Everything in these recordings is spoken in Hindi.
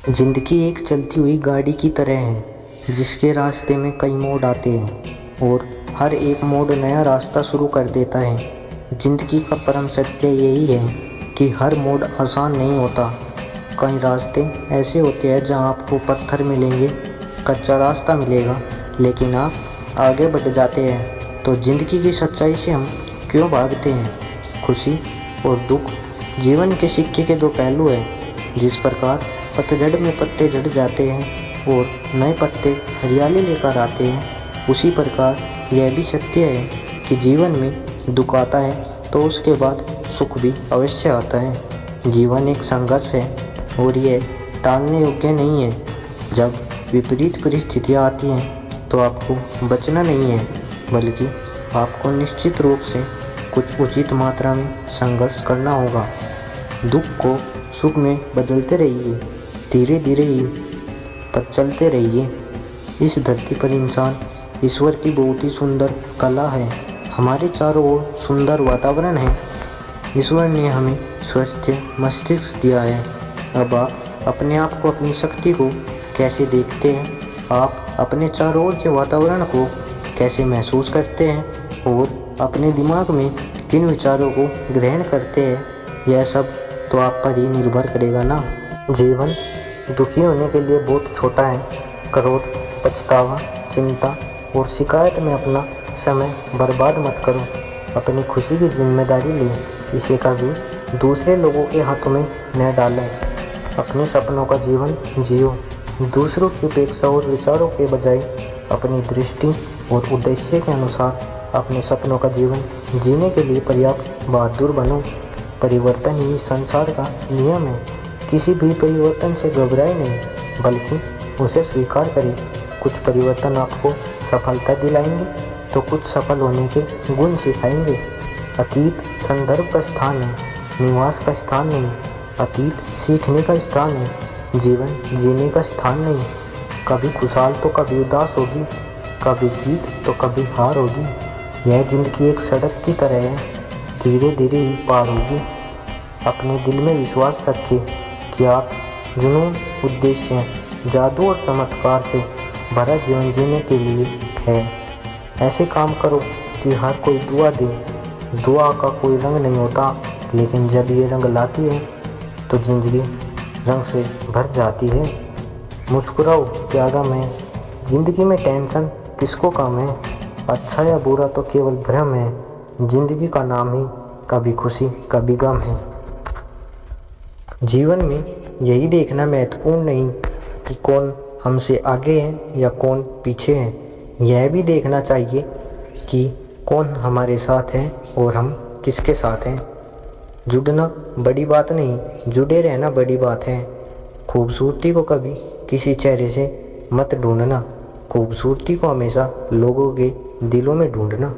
जिंदगी एक चलती हुई गाड़ी की तरह है जिसके रास्ते में कई मोड़ आते हैं और हर एक मोड़ नया रास्ता शुरू कर देता है। जिंदगी का परम सत्य यही है कि हर मोड़ आसान नहीं होता। कई रास्ते ऐसे होते हैं जहां आपको पत्थर मिलेंगे, कच्चा रास्ता मिलेगा, लेकिन आप आगे बढ़ जाते हैं। तो ज़िंदगी की सच्चाई से हम क्यों भागते हैं? खुशी और दुख जीवन के सिक्के के दो पहलू हैं। जिस प्रकार पतझड़ में पत्ते झड़ जाते हैं और नए पत्ते हरियाली लेकर आते हैं, उसी प्रकार यह भी सत्य है कि जीवन में दुख आता है तो उसके बाद सुख भी अवश्य आता है। जीवन एक संघर्ष है और यह टालने योग्य नहीं है। जब विपरीत परिस्थितियाँ आती हैं तो आपको बचना नहीं है, बल्कि आपको निश्चित रूप से कुछ उचित मात्रा में संघर्ष करना होगा। दुख को सुख में बदलते रहिए, धीरे धीरे ही पर चलते रहिए। इस धरती पर इंसान ईश्वर की बहुत ही सुंदर कला है। हमारे चारों ओर सुंदर वातावरण है। ईश्वर ने हमें स्वस्थ मस्तिष्क दिया है। अब आप अपने आप को, अपनी शक्ति को कैसे देखते हैं? आप अपने चारों ओर के वातावरण को कैसे महसूस करते हैं और अपने दिमाग में किन विचारों को ग्रहण करते हैं? यह सब तो आप पर ही निर्भर करेगा ना। जीवन दुखी होने के लिए बहुत छोटा है। क्रोध, पछतावा, चिंता और शिकायत में अपना समय बर्बाद मत करो। अपनी खुशी की जिम्मेदारी लें, इसे कभी दूसरे लोगों के हाथों में न डालें। अपने सपनों का जीवन जियो। दूसरों की अपेक्षा और विचारों के बजाय अपनी दृष्टि और उद्देश्य के अनुसार अपने सपनों का जीवन जीने के लिए पर्याप्त बहादुर बनो। परिवर्तन ही संसार का नियम है। किसी भी परिवर्तन से घबराए नहीं, बल्कि उसे स्वीकार करें। कुछ परिवर्तन आपको सफलता दिलाएंगे तो कुछ सफल होने के गुण सिखाएंगे। अतीत संदर्भ का स्थान है, निवास का स्थान नहीं। अतीत सीखने का स्थान है, जीवन जीने का स्थान नहीं। कभी खुशहाल तो कभी उदास होगी, कभी जीत तो कभी हार होगी। यह जिंदगी एक सड़क की तरह है, धीरे धीरे ही पार होगी। अपने दिल में विश्वास रखिए कि आप जुनून, उद्देश्य, जादू और चमत्कार से भरा जीवन जीने के लिए है। ऐसे काम करो कि हर कोई दुआ दे। दुआ का कोई रंग नहीं होता, लेकिन जब ये रंग लाती है तो ज़िंदगी रंग से भर जाती है। मुस्कुराओ, क्या गम है? ज़िंदगी में टेंशन किसको कम है? अच्छा या बुरा तो केवल भ्रम है। ज़िंदगी का नाम ही कभी खुशी कभी गम है। जीवन में यही देखना महत्वपूर्ण नहीं कि कौन हमसे आगे है या कौन पीछे है। यह भी देखना चाहिए कि कौन हमारे साथ है और हम किसके साथ हैं। जुड़ना बड़ी बात नहीं, जुड़े रहना बड़ी बात है। खूबसूरती को कभी किसी चेहरे से मत ढूंढना, खूबसूरती को हमेशा लोगों के दिलों में ढूंढना।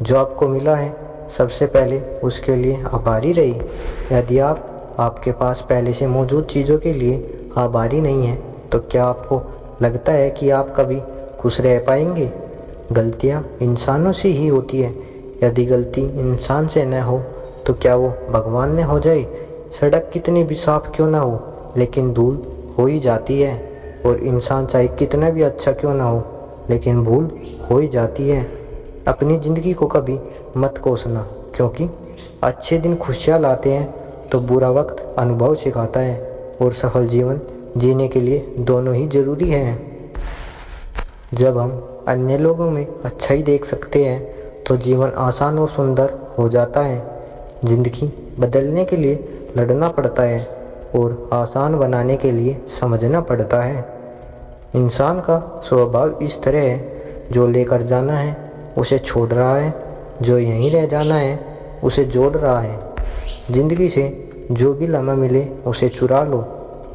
जो आपको मिला है सबसे पहले उसके लिए आभारी रहिए। यदि आप आपके पास पहले से मौजूद चीज़ों के लिए आभारी नहीं हैं, तो क्या आपको लगता है कि आप कभी खुश रह पाएंगे? गलतियाँ इंसानों से ही होती है। यदि गलती इंसान से न हो तो क्या वो भगवान ने हो जाए? सड़क कितनी भी साफ क्यों ना हो, लेकिन धूल हो ही जाती है। और इंसान चाहे कितना भी अच्छा क्यों ना हो, लेकिन भूल हो ही जाती है। अपनी ज़िंदगी को कभी मत कोसना, क्योंकि अच्छे दिन खुशियाँ लाते हैं तो बुरा वक्त अनुभव सिखाता है। और सफल जीवन जीने के लिए दोनों ही ज़रूरी हैं। जब हम अन्य लोगों में अच्छाई देख सकते हैं तो जीवन आसान और सुंदर हो जाता है। ज़िंदगी बदलने के लिए लड़ना पड़ता है और आसान बनाने के लिए समझना पड़ता है। इंसान का स्वभाव इस तरह है, जो लेकर जाना है उसे छोड़ रहा है, जो यहीं रह जाना है उसे जोड़ रहा है। ज़िंदगी से जो भी लम्हा मिले उसे चुरा लो।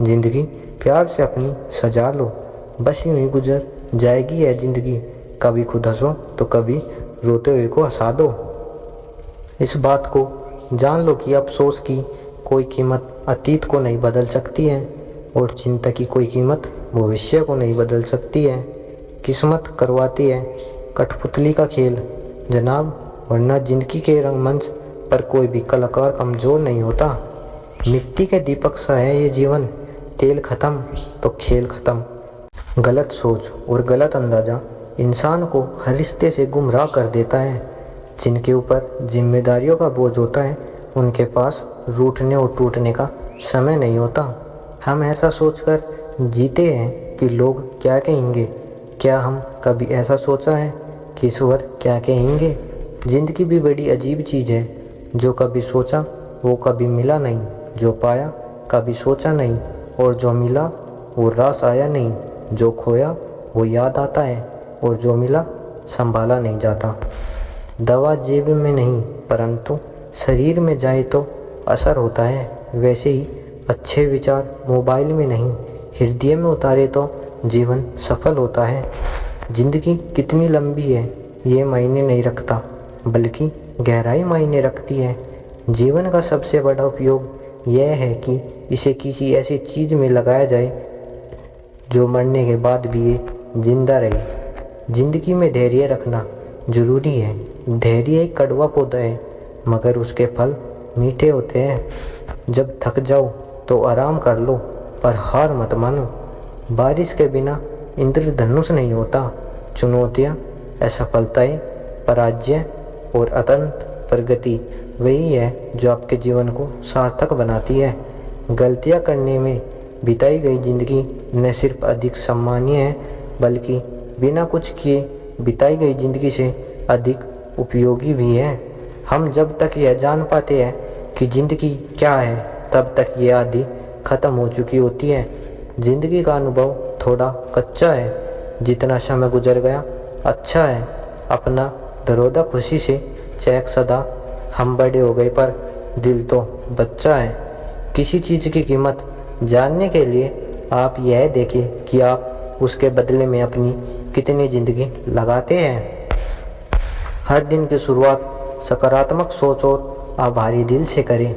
ज़िंदगी प्यार से अपनी सजा लो। बस यूं ही गुजर जाएगी यह ज़िंदगी। कभी खुद हंसो तो कभी रोते हुए को हंसा दो। इस बात को जान लो कि अफसोस की कोई कीमत अतीत को नहीं बदल सकती है और चिंता की कोई कीमत भविष्य को नहीं बदल सकती है। किस्मत करवाती है कठपुतली का खेल जनाब, वरना जिंदगी के रंगमंच पर कोई भी कलाकार कमज़ोर नहीं होता। मिट्टी के दीपक सा है ये जीवन, तेल ख़त्म तो खेल ख़त्म। गलत सोच और गलत अंदाज़ा इंसान को हर रिश्ते से गुमराह कर देता है। जिनके ऊपर जिम्मेदारियों का बोझ होता है उनके पास रूठने और टूटने का समय नहीं होता। हम ऐसा सोचकर जीते हैं कि लोग क्या कहेंगे। क्या हम कभी ऐसा सोचा है कि ईश्वर क्या कहेंगे। ज़िंदगी भी बड़ी अजीब चीज़ है। जो कभी सोचा वो कभी मिला नहीं, जो पाया कभी सोचा नहीं, और जो मिला वो रास आया नहीं। जो खोया वो याद आता है, और जो मिला संभाला नहीं जाता। दवा जेब में नहीं परंतु शरीर में जाए तो असर होता है। वैसे ही अच्छे विचार मोबाइल में नहीं हृदय में उतारे तो जीवन सफल होता है। ज़िंदगी कितनी लंबी है ये मायने नहीं रखता, बल्कि गहराई मायने रखती है। जीवन का सबसे बड़ा उपयोग यह है कि इसे किसी ऐसी चीज़ में लगाया जाए जो मरने के बाद भी ये जिंदा रहे। ज़िंदगी में धैर्य रखना ज़रूरी है। धैर्य एक कड़वा पौधा है मगर उसके फल मीठे होते हैं। जब थक जाओ तो आराम कर लो पर हार मत मानो। बारिश के बिना इंद्रधनुष नहीं होता। चुनौतियाँ, असफलताएं, पराजय और अतंत प्रगति वही है जो आपके जीवन को सार्थक बनाती है। गलतियाँ करने में बिताई गई ज़िंदगी न सिर्फ अधिक सम्मानीय है बल्कि बिना कुछ किए बिताई गई ज़िंदगी से अधिक उपयोगी भी है। हम जब तक यह जान पाते हैं कि ज़िंदगी क्या है तब तक ये आदि ख़त्म हो चुकी होती है। ज़िंदगी का अनुभव थोड़ा कच्चा है। जितना समय गुजर गया अच्छा है। अपना दरोदा खुशी से चैक सदा। हम बड़े हो गए पर दिल तो बच्चा है। किसी चीज़ की कीमत जानने के लिए आप यह देखें कि आप उसके बदले में अपनी कितनी ज़िंदगी लगाते हैं। हर दिन की शुरुआत सकारात्मक सोच और आभारी दिल से करें।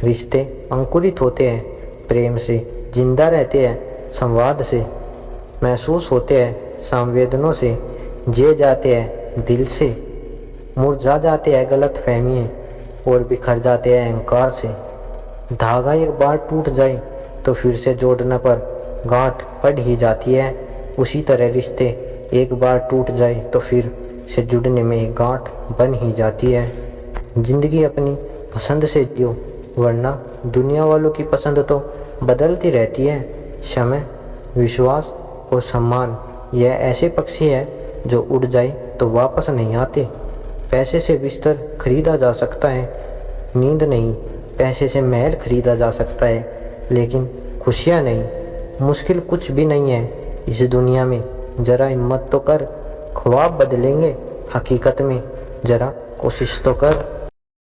रिश्ते अंकुरित होते हैं प्रेम से, जिंदा रहते हैं संवाद से, महसूस होते हैं संवेदनों से, जिए जाते हैं दिल से, मुरझा जाते हैं गलत फहमियाँ और बिखर जाते हैं अहंकार से। धागा एक बार टूट जाए तो फिर से जोड़ने पर गांठ पड़ ही जाती है। उसी तरह रिश्ते एक बार टूट जाए तो फिर से जुड़ने में एक गांठ बन ही जाती है। ज़िंदगी अपनी पसंद से जियो वरना दुनिया वालों की पसंद तो बदलती रहती है। समय, विश्वास और सम्मान यह ऐसे पक्षी है जो उड़ जाए तो वापस नहीं आते। पैसे से बिस्तर खरीदा जा सकता है, नींद नहीं। पैसे से महल खरीदा जा सकता है लेकिन खुशियाँ नहीं। मुश्किल कुछ भी नहीं है इस दुनिया में। ज़रा हिम्मत तो कर, ख्वाब बदलेंगे हकीकत में। ज़रा कोशिश तो कर।